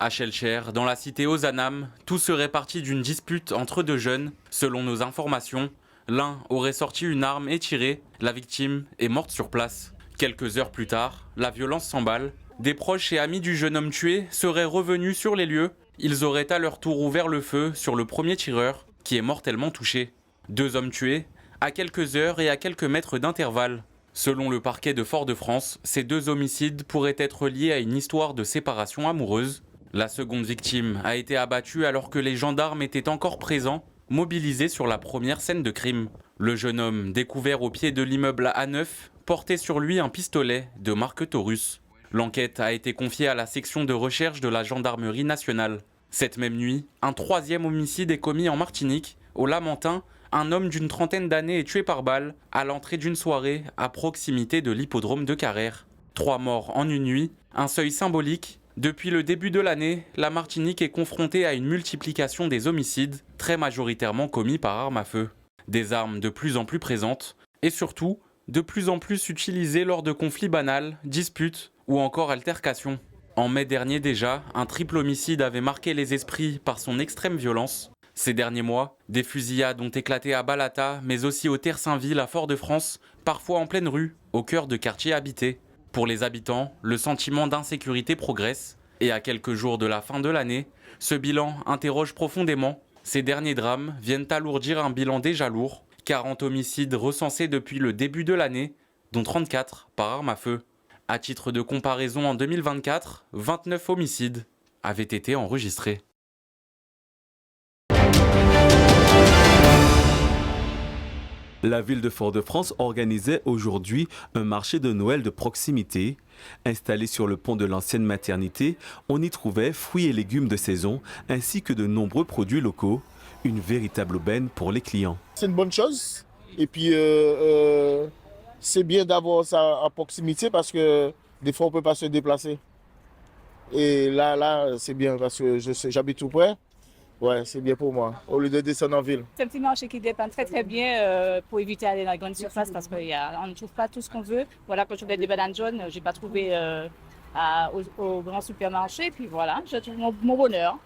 À Schellcher, dans la cité Ozanam, tout serait parti d'une dispute entre deux jeunes. Selon nos informations, l'un aurait sorti une arme et tiré. La victime est morte sur place. Quelques heures plus tard, la violence s'emballe. Des proches et amis du jeune homme tué seraient revenus sur les lieux. Ils auraient à leur tour ouvert le feu sur le premier tireur, qui est mortellement touché. 2 hommes tués, à quelques heures et à quelques mètres d'intervalle. Selon le parquet de Fort-de-France, ces 2 homicides pourraient être liés à une histoire de séparation amoureuse. La seconde victime a été abattue alors que les gendarmes étaient encore présents, mobilisés sur la première scène de crime. Le jeune homme, découvert au pied de l'immeuble A9, portait sur lui un pistolet de marque Taurus. L'enquête a été confiée à la section de recherche de la gendarmerie nationale. Cette même nuit, un 3e homicide est commis en Martinique. Au Lamentin, un homme d'une trentaine d'années est tué par balle à l'entrée d'une soirée à proximité de l'hippodrome de Carrère. 3 morts en une nuit, un seuil symbolique. Depuis le début de l'année, la Martinique est confrontée à une multiplication des homicides, très majoritairement commis par arme à feu. Des armes de plus en plus présentes et surtout de plus en plus utilisées lors de conflits banals, disputes ou encore altercations. En mai dernier déjà, un triple homicide avait marqué les esprits par son extrême violence. Ces derniers mois, des fusillades ont éclaté à Balata, mais aussi au Terre-Saint-Ville à Fort-de-France, parfois en pleine rue, au cœur de quartiers habités. Pour les habitants, le sentiment d'insécurité progresse. Et à quelques jours de la fin de l'année, ce bilan interroge profondément. Ces derniers drames viennent alourdir un bilan déjà lourd. 40 homicides recensés depuis le début de l'année, dont 34 par arme à feu. À titre de comparaison, en 2024, 29 homicides avaient été enregistrés. La ville de Fort-de-France organisait aujourd'hui un marché de Noël de proximité. Installé sur le pont de l'ancienne maternité, on y trouvait fruits et légumes de saison ainsi que de nombreux produits locaux. Une véritable aubaine pour les clients. C'est une bonne chose et puis c'est bien d'avoir ça à proximité parce que des fois on ne peut pas se déplacer. Et là c'est bien parce que j'habite tout près. Ouais, c'est bien pour moi, au lieu de descendre en ville. C'est un petit marché qui dépend très très bien pour éviter d'aller dans la grande surface parce qu'on ne trouve pas tout ce qu'on veut. Voilà, quand je voulais des bananes jaunes, je n'ai pas trouvé au grand supermarché. Puis voilà, je trouve mon bonheur.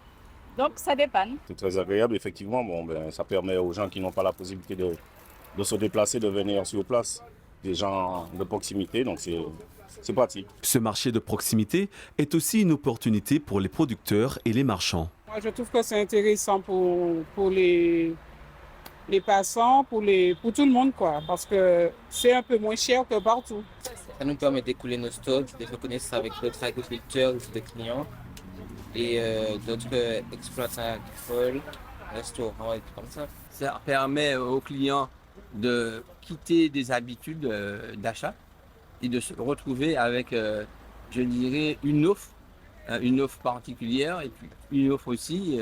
Donc ça dépanne. C'est très agréable, effectivement. Ça permet aux gens qui n'ont pas la possibilité de se déplacer, de venir sur place. Des gens de proximité, donc c'est pratique. Ce marché de proximité est aussi une opportunité pour les producteurs et les marchands. Moi, je trouve que c'est intéressant pour les passants, pour tout le monde, quoi, parce que c'est un peu moins cher que partout. Ça nous permet d'écouler nos stocks, de faire connaissance avec d'autres agriculteurs, d'autres clients et d'autres exploitants agricoles, restaurants et tout comme ça. Ça permet aux clients de quitter des habitudes d'achat et de se retrouver avec, je dirais, une offre particulière et puis une offre aussi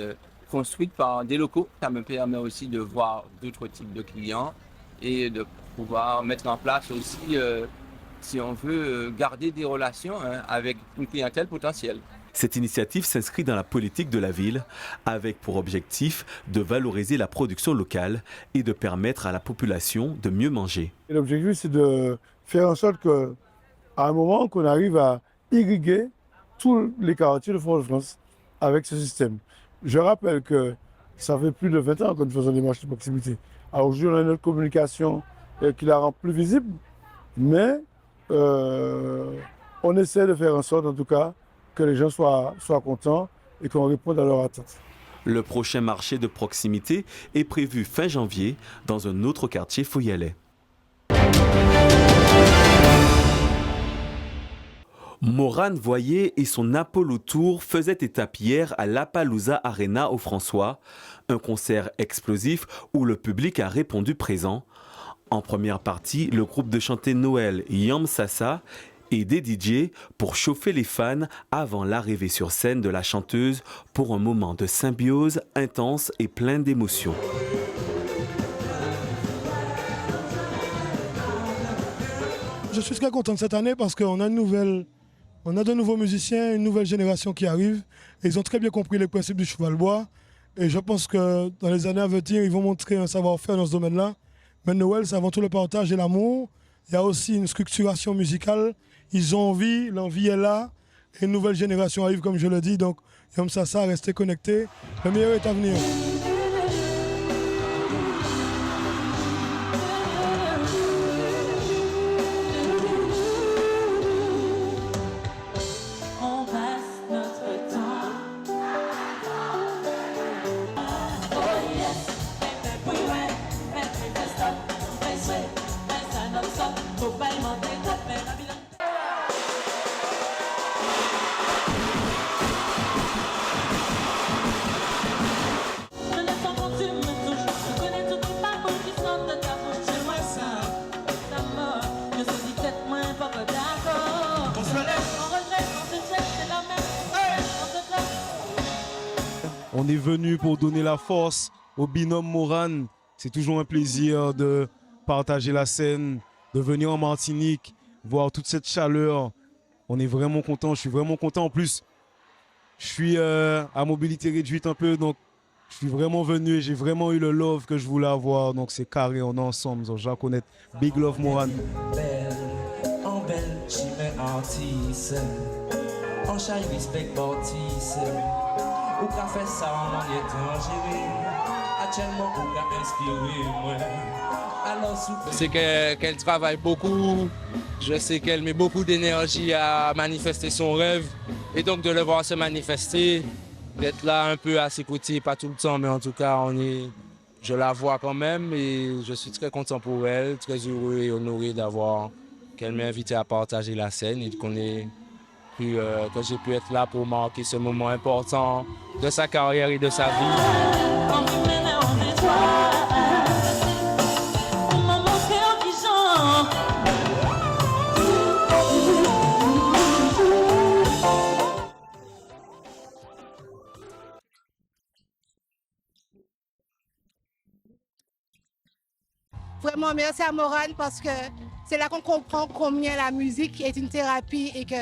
construite par des locaux. Ça me permet aussi de voir d'autres types de clients et de pouvoir mettre en place aussi, si on veut, garder des relations avec une clientèle potentielle. Cette initiative s'inscrit dans la politique de la ville avec pour objectif de valoriser la production locale et de permettre à la population de mieux manger. L'objectif, c'est de faire en sorte qu'à un moment, qu'on arrive à irriguer tous les quartiers de Fort-de-France avec ce système. Je rappelle que ça fait plus de 20 ans que nous faisons des marchés de proximité. Alors aujourd'hui, on a une autre communication qui la rend plus visible, mais on essaie de faire en sorte, en tout cas, que les gens soient contents et qu'on réponde à leurs attentes. Le prochain marché de proximité est prévu fin janvier dans un autre quartier foyalais. Morane Voyer et son Apollo Tour faisaient étape hier à l'Appaloosa Arena au François, un concert explosif où le public a répondu présent. En première partie, le groupe de chanter Noël Yam Sassa et des DJ pour chauffer les fans avant l'arrivée sur scène de la chanteuse pour un moment de symbiose intense et plein d'émotions. Je suis très content de cette année parce qu'on a de nouveaux musiciens, une nouvelle génération qui arrive. Et ils ont très bien compris les principes du cheval-bois. Et je pense que dans les années à venir, ils vont montrer un savoir-faire dans ce domaine-là. Mais Noël, c'est avant tout le partage et l'amour. Il y a aussi une structuration musicale. Ils ont envie, l'envie est là. Et une nouvelle génération arrive, comme je le dis. Donc, Et comme ça, restez connectés. Le meilleur est à venir. On est venu pour donner la force au binôme Moran. C'est toujours un plaisir de partager la scène, de venir en Martinique, voir toute cette chaleur. On est vraiment content, je suis vraiment content. En plus, je suis à mobilité réduite un peu, donc je suis vraiment venu et j'ai vraiment eu le love que je voulais avoir. Donc c'est carré, on est ensemble. Donc, je la connais. Big love Moran. Belle, en belle, j'y artiste. En chai respect Baptiste. Ou qu'a fait ça en étranger. Actuellement, ou qu'a inspiré moi. Je sais qu'elle travaille beaucoup. Je sais qu'elle met beaucoup d'énergie à manifester son rêve. Et donc de le voir se manifester, d'être là un peu à ses côtés, pas tout le temps, mais en tout cas, je la vois quand même et je suis très content pour elle, très heureux et honoré qu'elle m'ait invité à partager la scène et que j'ai pu être là pour marquer ce moment important de sa carrière et de sa vie. Vraiment, merci à Morane parce que c'est là qu'on comprend combien la musique est une thérapie et que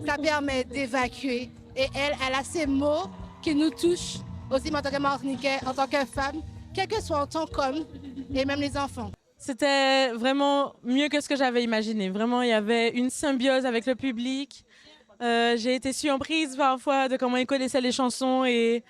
ça permet d'évacuer. Et elle a ces mots qui nous touchent aussi en tant que Martiniquais, en tant que femme, quel que soit en tant qu'homme et même les enfants. C'était vraiment mieux que ce que j'avais imaginé. Vraiment, il y avait une symbiose avec le public. J'ai été surprise parfois de comment ils connaissaient les chansons et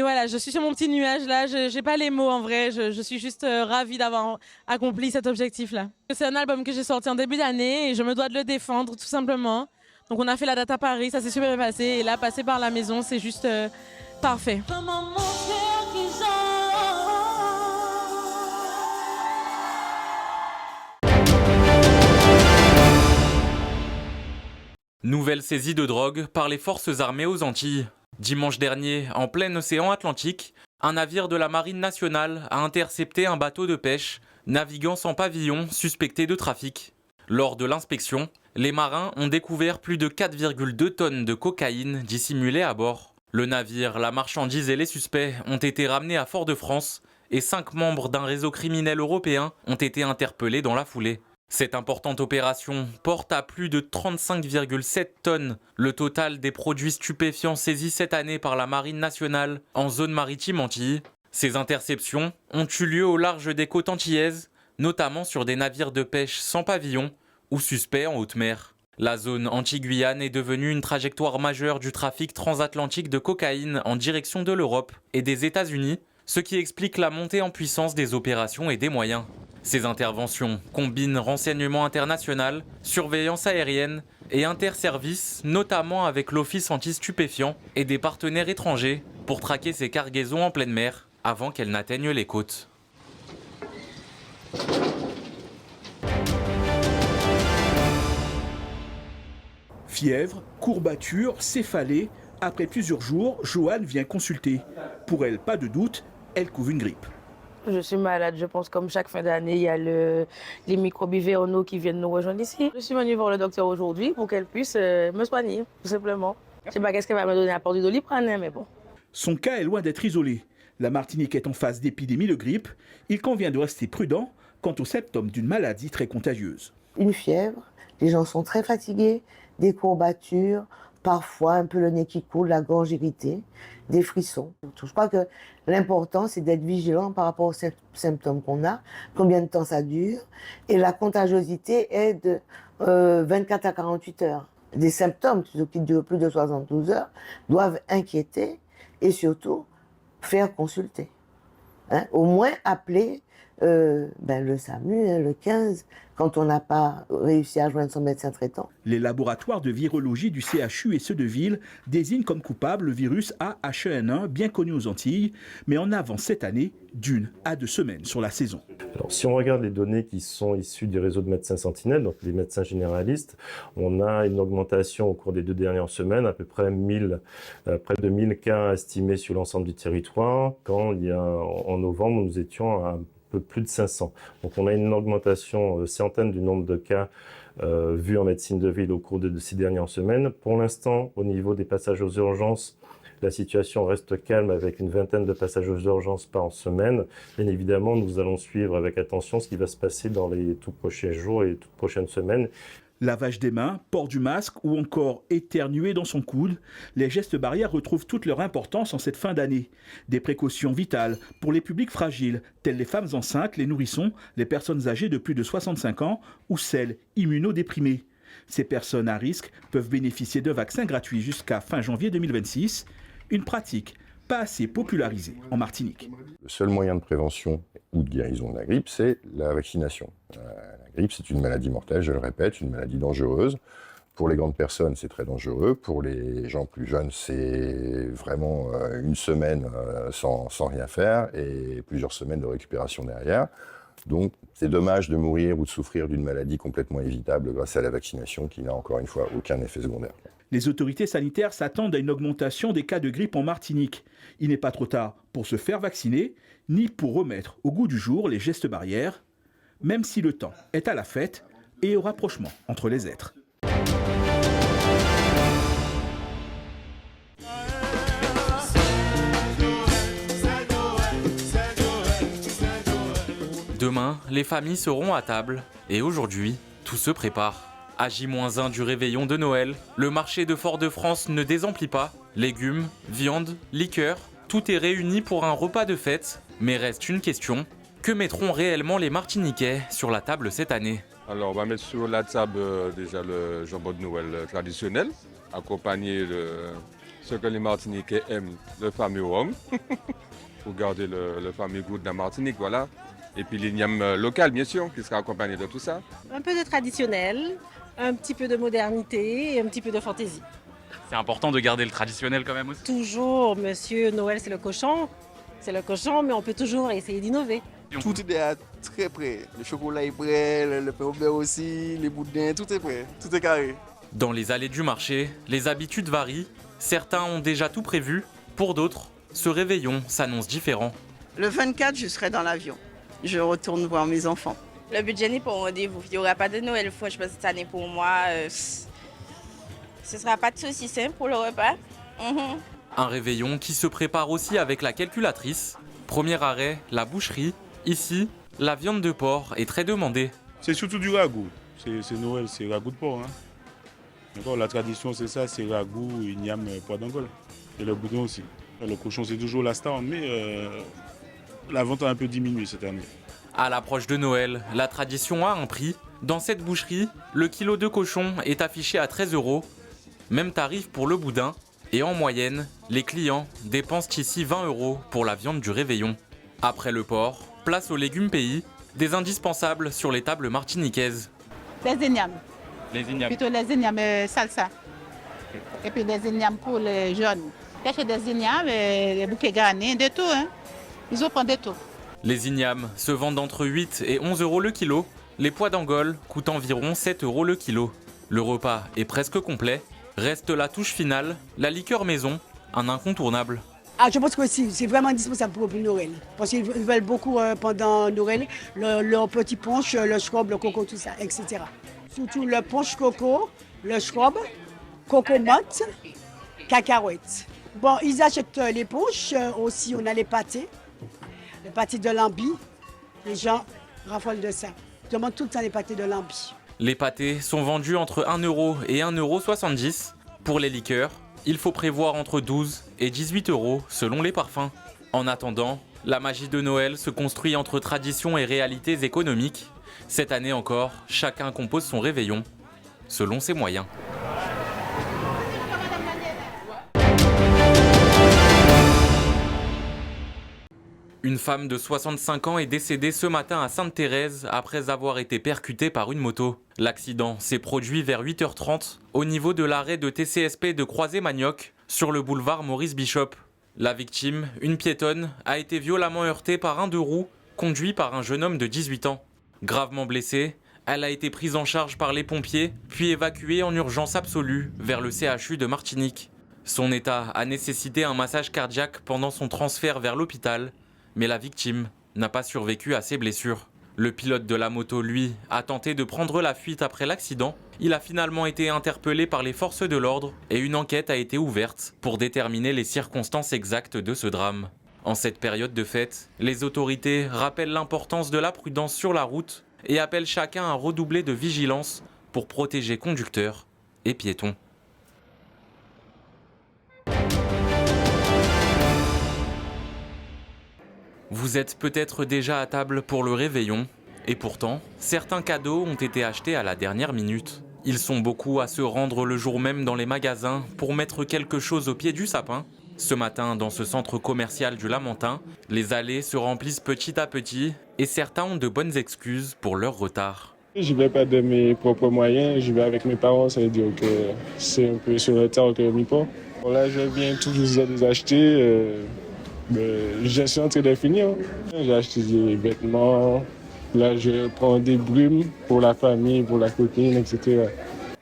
voilà, je suis sur mon petit nuage là, je n'ai pas les mots en vrai, je suis juste ravie d'avoir accompli cet objectif-là. C'est un album que j'ai sorti en début d'année et je me dois de le défendre tout simplement. Donc on a fait la date à Paris, ça s'est super bien passé et là, passer par la maison, c'est juste parfait. Nouvelle saisie de drogue par les forces armées aux Antilles. Dimanche dernier, en plein océan Atlantique, un navire de la Marine nationale a intercepté un bateau de pêche naviguant sans pavillon suspecté de trafic. Lors de l'inspection, les marins ont découvert plus de 4,2 tonnes de cocaïne dissimulée à bord. Le navire, la marchandise et les suspects ont été ramenés à Fort-de-France et 5 membres d'un réseau criminel européen ont été interpellés dans la foulée. Cette importante opération porte à plus de 35,7 tonnes le total des produits stupéfiants saisis cette année par la Marine nationale en zone maritime Antilles. Ces interceptions ont eu lieu au large des côtes antillaises, notamment sur des navires de pêche sans pavillon ou suspects en haute mer. La zone Antilles-Guyane est devenue une trajectoire majeure du trafic transatlantique de cocaïne en direction de l'Europe et des États-Unis, ce qui explique la montée en puissance des opérations et des moyens. Ces interventions combinent renseignement international, surveillance aérienne et interservices, notamment avec l'Office anti-stupéfiants et des partenaires étrangers pour traquer ces cargaisons en pleine mer avant qu'elles n'atteignent les côtes. Fièvre, courbature, céphalée. Après plusieurs jours, Joanne vient consulter. Pour elle, pas de doute, elle couvre une grippe. Je suis malade, je pense comme chaque fin d'année, il y a les microbes hivernaux qui viennent nous rejoindre ici. Je suis venue voir le docteur aujourd'hui pour qu'elle puisse me soigner, tout simplement. Je ne sais pas qu'est-ce qu'elle va me donner à part du Doliprane, mais bon. Son cas est loin d'être isolé. La Martinique est en phase d'épidémie de grippe. Il convient de rester prudent quant aux symptômes d'une maladie très contagieuse. Une fièvre, les gens sont très fatigués, des courbatures, parfois un peu le nez qui coule, la gorge irritée, des frissons. Je crois que l'important, c'est d'être vigilant par rapport aux symptômes qu'on a, combien de temps ça dure. Et la contagiosité est de 24 à 48 heures. des symptômes qui durent plus de 72 heures doivent inquiéter et surtout faire consulter. Hein? Au moins appeler le SAMU, le 15, quand on n'a pas réussi à joindre son médecin traitant. Les laboratoires de virologie du CHU et ceux de Ville désignent comme coupable le virus A/H1N1, bien connu aux Antilles, mais en avance cette année d'1 à 2 semaines sur la saison. Alors, si on regarde les données qui sont issues du réseau de médecins sentinelles, donc les médecins généralistes, on a une augmentation au cours des 2 dernières semaines, à peu près près de 1000 cas estimés sur l'ensemble du territoire, quand en novembre, nous étions à peu plus de 500. Donc on a une augmentation certaine du nombre de cas vus en médecine de ville au cours de ces dernières semaines. Pour l'instant, au niveau des passages aux urgences, la situation reste calme avec une vingtaine de passages aux urgences par semaine. Bien évidemment, nous allons suivre avec attention ce qui va se passer dans les tout prochains jours et les toutes prochaines semaines. Lavage des mains, port du masque ou encore éternuer dans son coude, les gestes barrières retrouvent toute leur importance en cette fin d'année. Des précautions vitales pour les publics fragiles, tels les femmes enceintes, les nourrissons, les personnes âgées de plus de 65 ans ou celles immunodéprimées. Ces personnes à risque peuvent bénéficier de vaccins gratuits jusqu'à fin janvier 2026, une pratique pas assez popularisée en Martinique. Le seul moyen de prévention ou de guérison de la grippe, c'est la vaccination. La grippe, c'est une maladie mortelle, je le répète, une maladie dangereuse. Pour les grandes personnes, c'est très dangereux. Pour les gens plus jeunes, c'est vraiment une semaine sans rien faire et plusieurs semaines de récupération derrière. Donc, c'est dommage de mourir ou de souffrir d'une maladie complètement évitable grâce à la vaccination qui n'a encore une fois aucun effet secondaire. Les autorités sanitaires s'attendent à une augmentation des cas de grippe en Martinique. Il n'est pas trop tard pour se faire vacciner, ni pour remettre au goût du jour les gestes barrières, même si le temps est à la fête et au rapprochement entre les êtres. Demain, les familles seront à table et aujourd'hui, tout se prépare. À J-1 du réveillon de Noël, le marché de Fort-de-France ne désemplit pas. Légumes, viande, liqueurs, tout est réuni pour un repas de fête. Mais reste une question, que mettront réellement les Martiniquais sur la table cette année? Alors on va mettre sur la table déjà le jambon de Noël traditionnel, accompagné de ce que les Martiniquais aiment, le fameux rhum, pour garder le fameux goût de la Martinique, voilà. Et puis l'igname local, bien sûr, qui sera accompagné de tout ça. Un peu de traditionnel, un petit peu de modernité et un petit peu de fantaisie. C'est important de garder le traditionnel quand même aussi. Toujours, monsieur, Noël c'est le cochon, mais on peut toujours essayer d'innover. Tout est déjà très prêt. Le chocolat est prêt, le pain au beurre aussi, les boudins, tout est prêt, tout est carré. Dans les allées du marché, les habitudes varient. Certains ont déjà tout prévu, pour d'autres, ce réveillon s'annonce différent. Le 24, je serai dans l'avion. Je retourne voir mes enfants. Le budget n'est pas au rendez-vous. Il n'y aura pas de Noël froid, je pense, cette année pour moi. Ce ne sera pas de saucisson pour le repas. Un réveillon qui se prépare aussi avec la calculatrice. Premier arrêt, la boucherie. Ici, la viande de porc est très demandée. C'est surtout du ragoût. C'est Noël, c'est ragoût de porc. D'accord, la tradition, c'est ça, c'est ragoût, igname, pois d'Angole. Et le boudin aussi. Le cochon, c'est toujours la star, mais la vente a un peu diminué cette année. À l'approche de Noël, la tradition a un prix. Dans cette boucherie, le kilo de cochon est affiché à 13 €. Même tarif pour le boudin. Et en moyenne, les clients dépensent ici 20 € pour la viande du réveillon. Après le porc, place aux légumes pays, des indispensables sur les tables martiniquaises. Les ignames. Les ignames. Plutôt les ignames salsa. Et puis les ignames pour les jeunes. Cacher des ignames, les bouquets garnis, de tout. Ils ont pris de tout. Les ignames se vendent entre 8 et 11 € le kilo. Les pois d'Angole coûtent environ 7 € le kilo. Le repas est presque complet. Reste la touche finale, la liqueur maison, un incontournable. Je pense que c'est vraiment indispensable pour Noël. Parce qu'ils veulent beaucoup pendant Noël, leur petit punch, le schrob, le coco, tout ça, etc. Surtout le punch coco, le schrob, coco menthe, cacahuètes. Bon, ils achètent les punch, aussi on a les pâtés de lambi. Les gens raffolent de ça. Ils demandent tout le temps les pâtés de lambi. Les pâtés sont vendus entre 1 € et 1,70 €. Pour les liqueurs, il faut prévoir entre 12 et 18 € selon les parfums. En attendant, la magie de Noël se construit entre tradition et réalités économiques. Cette année encore, chacun compose son réveillon selon ses moyens. Une femme de 65 ans est décédée ce matin à Sainte-Thérèse après avoir été percutée par une moto. L'accident s'est produit vers 8h30 au niveau de l'arrêt de TCSP de Croisé-Magnoc sur le boulevard Maurice Bishop. La victime, une piétonne, a été violemment heurtée par un deux roues conduit par un jeune homme de 18 ans. Gravement blessée, elle a été prise en charge par les pompiers puis évacuée en urgence absolue vers le CHU de Martinique. Son état a nécessité un massage cardiaque pendant son transfert vers l'hôpital, mais la victime n'a pas survécu à ses blessures. Le pilote de la moto, lui, a tenté de prendre la fuite après l'accident. Il a finalement été interpellé par les forces de l'ordre et une enquête a été ouverte pour déterminer les circonstances exactes de ce drame. En cette période de fête, les autorités rappellent l'importance de la prudence sur la route et appellent chacun à redoubler de vigilance pour protéger conducteurs et piétons. Vous êtes peut-être déjà à table pour le réveillon, et pourtant, certains cadeaux ont été achetés à la dernière minute. Ils sont beaucoup à se rendre le jour même dans les magasins pour mettre quelque chose au pied du sapin. Ce matin, dans ce centre commercial du Lamentin, les allées se remplissent petit à petit, et certains ont de bonnes excuses pour leur retard. Je ne vais pas de mes propres moyens, je vais avec mes parents, ça veut dire que c'est un peu sur le retard que je pas. Bon, là, je viens tout juste de les acheter. Je suis en train de finir. J'ai acheté des vêtements. Là, je prends des brumes pour la famille, pour la copine, etc.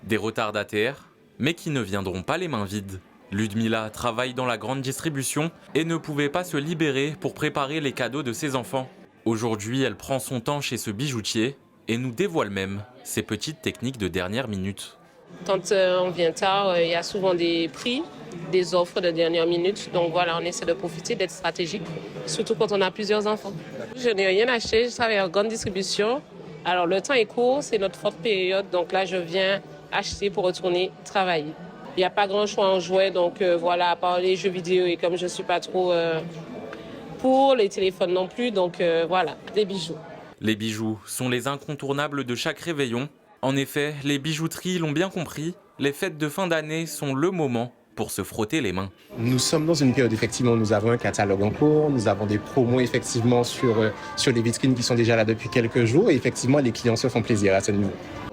Des retardataires, mais qui ne viendront pas les mains vides. Ludmila travaille dans la grande distribution et ne pouvait pas se libérer pour préparer les cadeaux de ses enfants. Aujourd'hui, elle prend son temps chez ce bijoutier et nous dévoile même ses petites techniques de dernière minute. Quand on vient tard, il y a souvent des prix, des offres de dernière minute. Donc voilà, on essaie de profiter, d'être stratégique, surtout quand on a plusieurs enfants. Je n'ai rien acheté, je travaille en grande distribution. Alors le temps est court, c'est notre forte période. Donc là, je viens acheter pour retourner travailler. Il n'y a pas grand choix en jouets, donc voilà, à part les jeux vidéo. Et comme je ne suis pas trop pour les téléphones non plus, donc voilà, des bijoux. Les bijoux sont les incontournables de chaque réveillon. En effet, les bijouteries l'ont bien compris, les fêtes de fin d'année sont le moment pour se frotter les mains. Nous sommes dans une période, effectivement, nous avons un catalogue en cours, nous avons des promos, effectivement, sur les vitrines qui sont déjà là depuis quelques jours, et effectivement, les clients se font plaisir à ce niveau.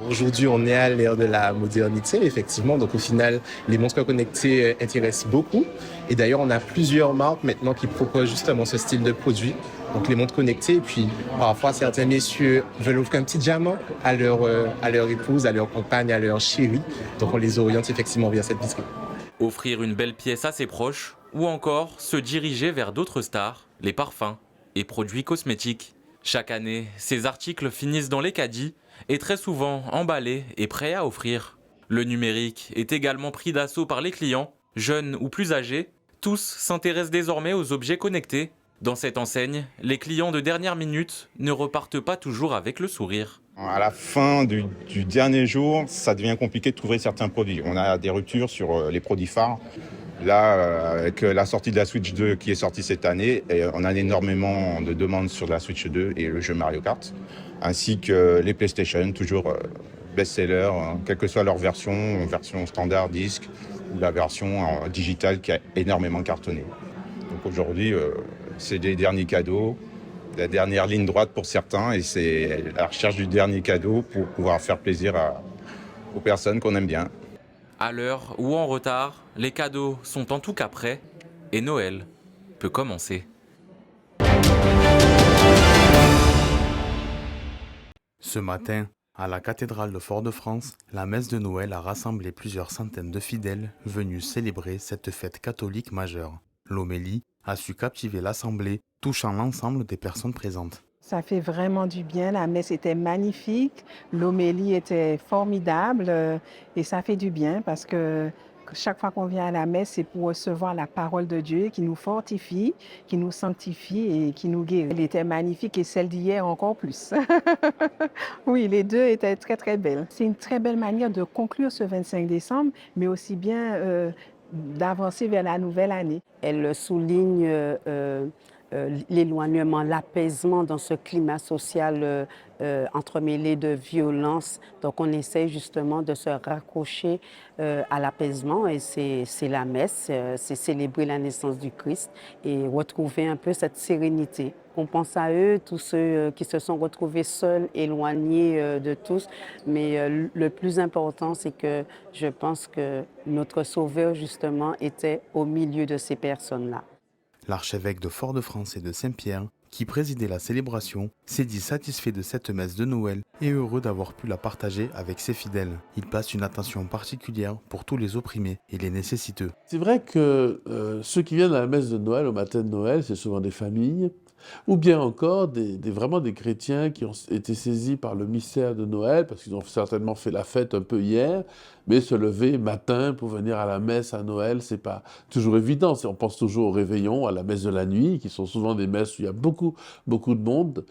Aujourd'hui, on est à l'ère de la modernité, effectivement, donc au final, les montres connectées intéressent beaucoup, et d'ailleurs, on a plusieurs marques maintenant qui proposent justement ce style de produit, donc les montres connectées, et puis parfois, certains messieurs veulent offrir un petit diamant à leur épouse, à leur compagne, à leur chérie, donc on les oriente effectivement vers cette vitrine. Offrir une belle pièce à ses proches ou encore se diriger vers d'autres stars, les parfums et produits cosmétiques. Chaque année, ces articles finissent dans les caddies et très souvent emballés et prêts à offrir. Le numérique est également pris d'assaut par les clients, jeunes ou plus âgés. Tous s'intéressent désormais aux objets connectés. Dans cette enseigne, les clients de dernière minute ne repartent pas toujours avec le sourire. À la fin du dernier jour, ça devient compliqué de trouver certains produits. On a des ruptures sur les produits phares. Là, avec la sortie de la Switch 2 qui est sortie cette année, on a énormément de demandes sur la Switch 2 et le jeu Mario Kart, ainsi que les PlayStation, toujours best-seller, quelle que soit leur version standard disque ou la version digitale qui a énormément cartonné. Donc aujourd'hui, c'est des derniers cadeaux, la dernière ligne droite pour certains, et c'est la recherche du dernier cadeau pour pouvoir faire plaisir aux personnes qu'on aime bien. À l'heure ou en retard, les cadeaux sont en tout cas prêts et Noël peut commencer. Ce matin, à la cathédrale de Fort-de-France, la messe de Noël a rassemblé plusieurs centaines de fidèles venus célébrer cette fête catholique majeure. L'homélie a su captiver l'assemblée, touchant l'ensemble des personnes présentes. Ça fait vraiment du bien, la messe était magnifique, l'homélie était formidable et ça fait du bien parce que chaque fois qu'on vient à la messe, c'est pour recevoir la parole de Dieu qui nous fortifie, qui nous sanctifie et qui nous guérit. Elle était magnifique et celle d'hier encore plus. Oui, les deux étaient très très belles. C'est une très belle manière de conclure ce 25 décembre, mais aussi bien d'avancer vers la nouvelle année. Elle souligne l'éloignement, l'apaisement dans ce climat social entremêlé de violence. Donc on essaie justement de se raccrocher à l'apaisement et c'est la messe, c'est célébrer la naissance du Christ et retrouver un peu cette sérénité. On pense à eux, tous ceux qui se sont retrouvés seuls, éloignés de tous, mais le plus important, c'est que je pense que notre Sauveur, justement, était au milieu de ces personnes-là. L'archevêque de Fort-de-France et de Saint-Pierre, qui présidait la célébration, s'est dit satisfait de cette messe de Noël et heureux d'avoir pu la partager avec ses fidèles. Il place une attention particulière pour tous les opprimés et les nécessiteux. C'est vrai que ceux qui viennent à la messe de Noël, au matin de Noël, c'est souvent des familles, ou bien encore vraiment des chrétiens qui ont été saisis par le mystère de Noël, parce qu'ils ont certainement fait la fête un peu hier, mais se lever matin pour venir à la messe à Noël, c'est pas toujours évident. On pense toujours au réveillon, à la messe de la nuit, qui sont souvent des messes où il y a beaucoup de monde,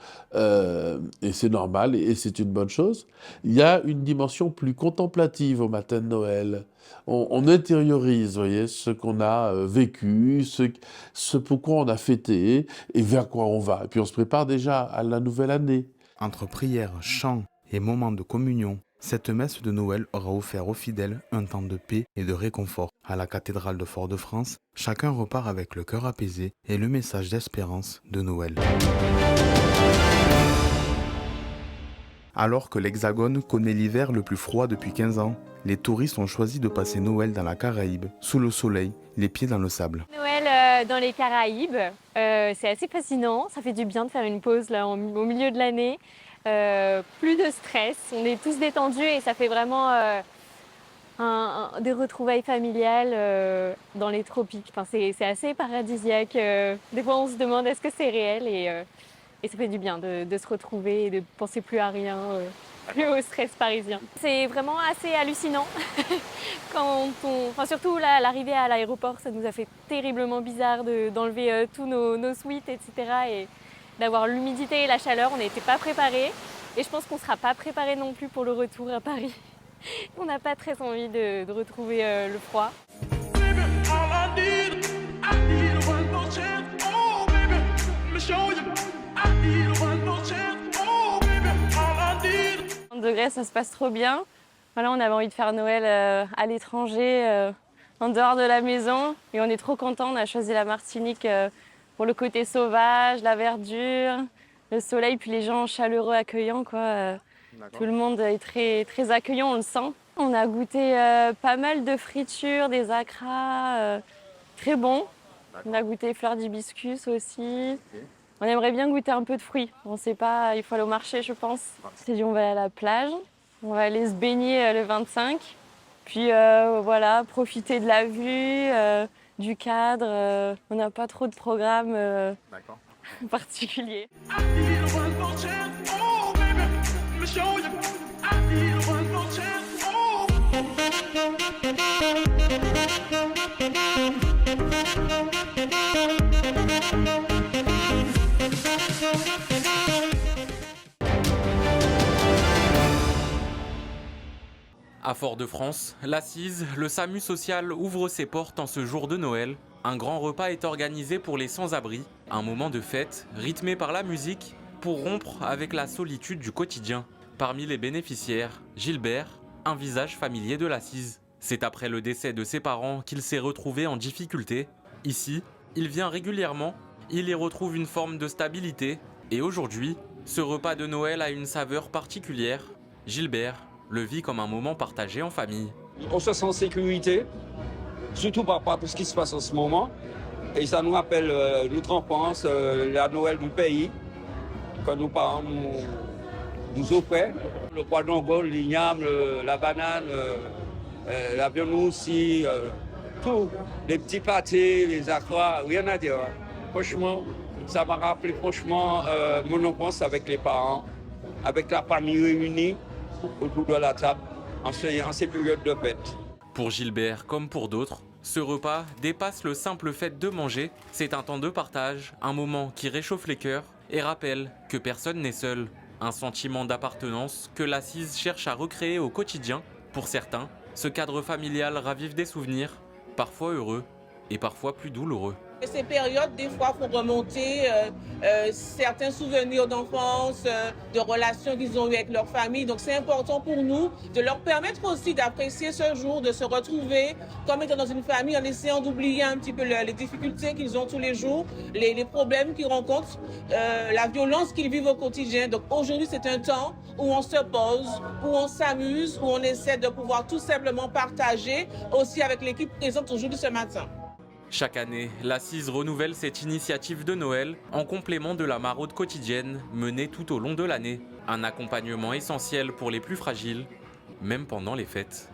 et c'est normal, et c'est une bonne chose. Il y a une dimension plus contemplative au matin de Noël. On intériorise, vous voyez, ce qu'on a vécu, ce pourquoi on a fêté et vers quoi on va. Et puis on se prépare déjà à la nouvelle année. Entre prières, chants et moments de communion, cette messe de Noël aura offert aux fidèles un temps de paix et de réconfort. À la cathédrale de Fort-de-France, chacun repart avec le cœur apaisé et le message d'espérance de Noël. Alors que l'Hexagone connaît l'hiver le plus froid depuis 15 ans, les touristes ont choisi de passer Noël dans la Caraïbe, sous le soleil, les pieds dans le sable. Noël dans les Caraïbes, c'est assez fascinant, ça fait du bien de faire une pause là, au milieu de l'année. Plus de stress, on est tous détendus et ça fait vraiment des retrouvailles familiales dans les tropiques. Enfin, c'est assez paradisiaque. Des fois on se demande est-ce que c'est réel et ça fait du bien de se retrouver et de penser plus à rien, plus au stress parisien. C'est vraiment assez hallucinant. Surtout l'arrivée à l'aéroport, ça nous a fait terriblement bizarre d'enlever tous nos suites, etc. Et d'avoir l'humidité et la chaleur, on n'était pas préparés. Et je pense qu'on ne sera pas préparés non plus pour le retour à Paris. On n'a pas très envie de retrouver le froid. Degrés, ça se passe trop bien. Voilà, on avait envie de faire Noël à l'étranger, en dehors de la maison. Et on est trop contents, on a choisi la Martinique pour le côté sauvage, la verdure, le soleil, puis les gens chaleureux, accueillants, quoi. Tout le monde est très, très accueillant, on le sent. On a goûté pas mal de fritures, des acras, très bon. On a goûté fleurs d'hibiscus aussi. On aimerait bien goûter un peu de fruits. On ne sait pas, il faut aller au marché, je pense. C'est dit, on va aller à la plage. On va aller se baigner le 25. Puis voilà, profiter de la vue, du cadre. On n'a pas trop de programme particulier. À Fort-de-France, l'Assise, le SAMU social ouvre ses portes en ce jour de Noël. Un grand repas est organisé pour les sans-abri, un moment de fête rythmé par la musique pour rompre avec la solitude du quotidien. Parmi les bénéficiaires, Gilbert, un visage familier de l'Assise. C'est après le décès de ses parents qu'il s'est retrouvé en difficulté. Ici, il vient régulièrement, il y retrouve une forme de stabilité et aujourd'hui, ce repas de Noël a une saveur particulière. Gilbert le vit comme un moment partagé en famille. On se sent en sécurité, surtout par rapport à tout ce qui se passe en ce moment. Et ça nous rappelle notre enfance, la Noël du pays, que nos parents nous offraient. Le pois d'Angole, l'igname, la banane, la viande aussi, tout. Les petits pâtés, les acras, rien à dire. Franchement, ça m'a rappelé mon enfance avec les parents, avec la famille réunie autour de la table en ces périodes de fête. Pour Gilbert, comme pour d'autres, ce repas dépasse le simple fait de manger. C'est un temps de partage, un moment qui réchauffe les cœurs et rappelle que personne n'est seul. Un sentiment d'appartenance que l'Assise cherche à recréer au quotidien. Pour certains, ce cadre familial ravive des souvenirs, parfois heureux et parfois plus douloureux. Ces périodes, des fois, faut remonter certains souvenirs d'enfance, de relations qu'ils ont eues avec leur famille. Donc, c'est important pour nous de leur permettre aussi d'apprécier ce jour, de se retrouver comme étant dans une famille en essayant d'oublier un petit peu les difficultés qu'ils ont tous les jours, les problèmes qu'ils rencontrent, la violence qu'ils vivent au quotidien. Donc, aujourd'hui, c'est un temps où on se pose, où on s'amuse, où on essaie de pouvoir tout simplement partager aussi avec l'équipe présente aujourd'hui ce matin. Chaque année, la CISE renouvelle cette initiative de Noël en complément de la maraude quotidienne menée tout au long de l'année. Un accompagnement essentiel pour les plus fragiles, même pendant les fêtes.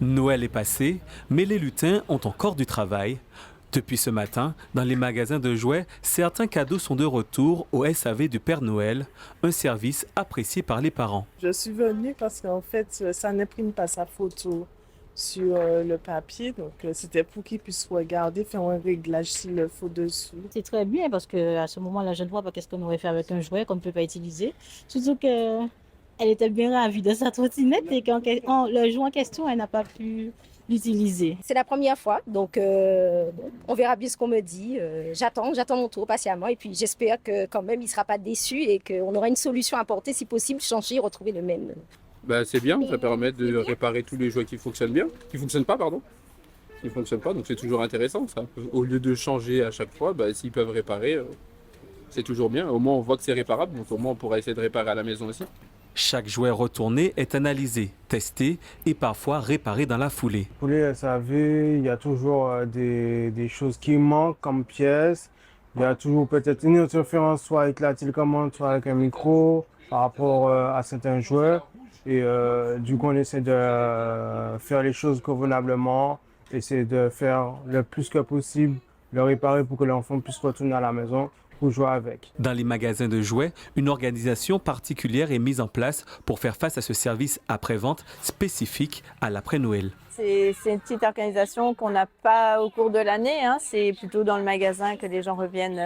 Noël est passé, mais les lutins ont encore du travail. Depuis ce matin, dans les magasins de jouets, certains cadeaux sont de retour au SAV du Père Noël, un service apprécié par les parents. Je suis venue parce qu'en fait, ça n'imprime pas sa photo sur le papier, donc c'était pour qu'ils puissent regarder, faire un réglage s'il le faut dessus. C'est très bien parce qu'à ce moment-là, je ne vois pas qu'est-ce qu'on aurait fait avec un jouet qu'on ne peut pas utiliser. Surtout qu'elle était bien ravie de sa trottinette et qu'en le jouet en question, elle n'a pas pu l'utiliser. C'est la première fois, donc on verra bien ce qu'on me dit. J'attends mon tour patiemment et puis j'espère que quand même il ne sera pas déçu et qu'on aura une solution à apporter, si possible, changer, retrouver le même. C'est bien, ça permet de réparer tous les jouets qui fonctionnent bien, qui fonctionnent pas, donc c'est toujours intéressant ça. Au lieu de changer à chaque fois, s'ils peuvent réparer, c'est toujours bien. Au moins on voit que c'est réparable, donc au moins on pourra essayer de réparer à la maison aussi. Chaque jouet retourné est analysé, testé et parfois réparé dans la foulée. Pour les SAV, il y a toujours des choses qui manquent comme pièces. Il y a toujours peut-être une interférence, soit avec la télécommande, soit avec un micro par rapport à certains jouets. Et du coup, on essaie de faire les choses convenablement, essayer de faire le plus que possible, le réparer pour que l'enfant puisse retourner à la maison pour jouer avec. Dans les magasins de jouets, une organisation particulière est mise en place pour faire face à ce service après-vente spécifique à l'après-Noël. C'est une petite organisation qu'on n'a pas au cours de l'année. C'est plutôt dans le magasin que les gens reviennent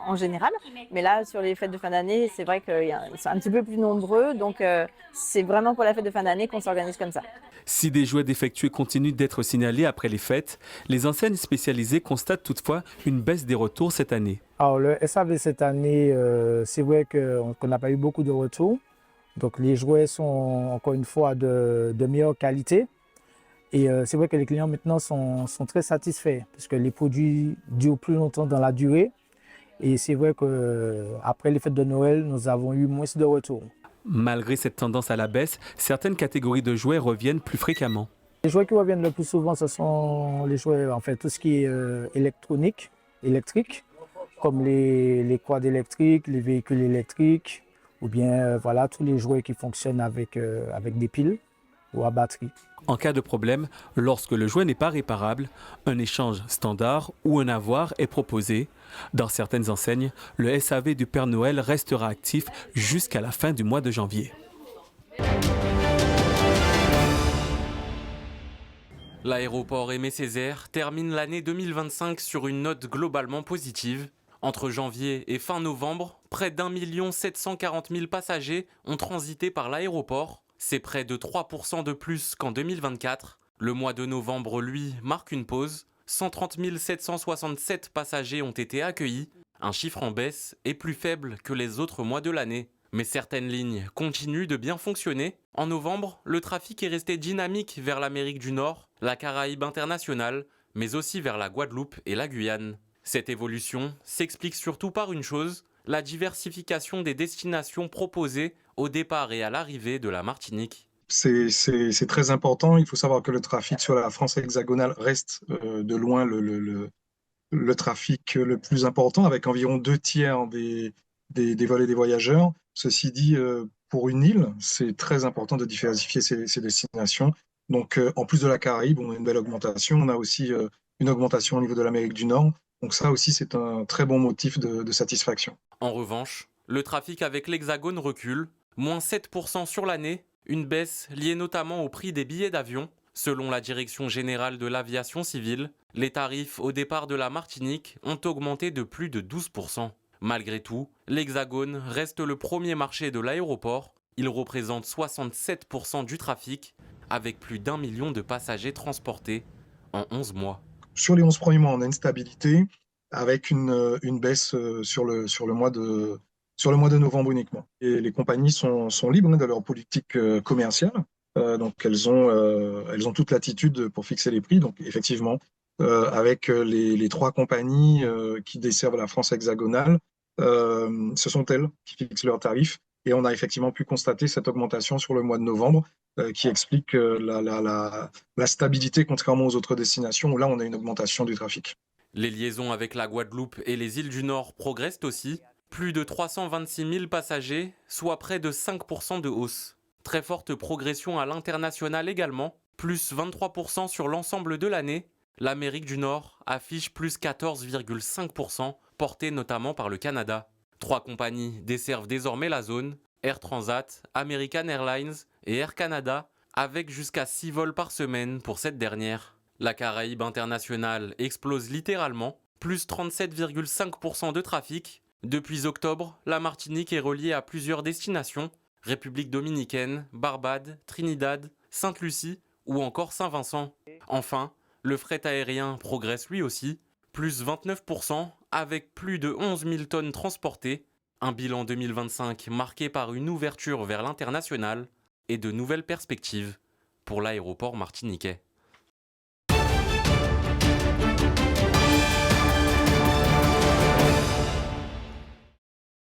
en général. Mais là, sur les fêtes de fin d'année, c'est vrai qu'ils sont un petit peu plus nombreux. Donc, c'est vraiment pour la fête de fin d'année qu'on s'organise comme ça. Si des jouets défectueux continuent d'être signalés après les fêtes, les enseignes spécialisées constatent toutefois une baisse des retours cette année. Alors, le SAV cette année, c'est vrai qu'on n'a pas eu beaucoup de retours. Donc, les jouets sont encore une fois de meilleure qualité. Et c'est vrai que les clients maintenant sont très satisfaits parce que les produits durent plus longtemps dans la durée. Et c'est vrai qu'après les fêtes de Noël, nous avons eu moins de retours. Malgré cette tendance à la baisse, certaines catégories de jouets reviennent plus fréquemment. Les jouets qui reviennent le plus souvent, ce sont les jouets, tout ce qui est électronique, électrique, comme les quads électriques, les véhicules électriques, ou bien tous les jouets qui fonctionnent avec des piles ou à batterie. En cas de problème, lorsque le jouet n'est pas réparable, un échange standard ou un avoir est proposé. Dans certaines enseignes, le SAV du Père Noël restera actif jusqu'à la fin du mois de janvier. L'aéroport Aimé Césaire termine l'année 2025 sur une note globalement positive. Entre janvier et fin novembre, près d'1 740 000 passagers ont transité par l'aéroport. C'est près de 3% de plus qu'en 2024. Le mois de novembre, lui, marque une pause. 130 767 passagers ont été accueillis. Un chiffre en baisse et plus faible que les autres mois de l'année. Mais certaines lignes continuent de bien fonctionner. En novembre, le trafic est resté dynamique vers l'Amérique du Nord, la Caraïbe internationale, mais aussi vers la Guadeloupe et la Guyane. Cette évolution s'explique surtout par une chose, la diversification des destinations proposées au départ et à l'arrivée de la Martinique. C'est très important. Il faut savoir que le trafic sur la France hexagonale reste de loin le trafic le plus important, avec environ 2/3 des vols et des voyageurs. Ceci dit, pour une île, c'est très important de diversifier ces destinations. Donc, en plus de la Caraïbe, on a une belle augmentation. On a aussi une augmentation au niveau de l'Amérique du Nord. Donc ça aussi, c'est un très bon motif de satisfaction. En revanche, le trafic avec l'Hexagone recule, moins 7% sur l'année, une baisse liée notamment au prix des billets d'avion. Selon la Direction générale de l'aviation civile, les tarifs au départ de la Martinique ont augmenté de plus de 12%. Malgré tout, l'Hexagone reste le premier marché de l'aéroport, Il représente 67% du trafic, avec plus d'1 million de passagers transportés en 11 mois. Sur les 11 premiers mois, on a une stabilité avec une baisse sur le mois de novembre uniquement. Et les compagnies sont libres de leur politique commerciale. Donc elles ont toute latitude pour fixer les prix. Donc effectivement, avec les 3 compagnies qui desservent la France hexagonale, ce sont elles qui fixent leurs tarifs. Et on a effectivement pu constater cette augmentation sur le mois de novembre qui explique la stabilité contrairement aux autres destinations où là on a une augmentation du trafic. Les liaisons avec la Guadeloupe et les îles du Nord progressent aussi. Plus de 326 000 passagers, soit près de 5% de hausse. Très forte progression à l'international également, plus 23% sur l'ensemble de l'année. L'Amérique du Nord affiche plus 14,5%, portée notamment par le Canada. 3 compagnies desservent désormais la zone, Air Transat, American Airlines et Air Canada, avec jusqu'à 6 vols par semaine pour cette dernière. La Caraïbe internationale explose littéralement, plus 37,5% de trafic. Depuis octobre, la Martinique est reliée à plusieurs destinations, République dominicaine, Barbade, Trinidad, Sainte-Lucie ou encore Saint-Vincent. Enfin, le fret aérien progresse lui aussi, plus 29% avec plus de 11 000 tonnes transportées. Un bilan 2025 marqué par une ouverture vers l'international et de nouvelles perspectives pour l'aéroport martiniquais.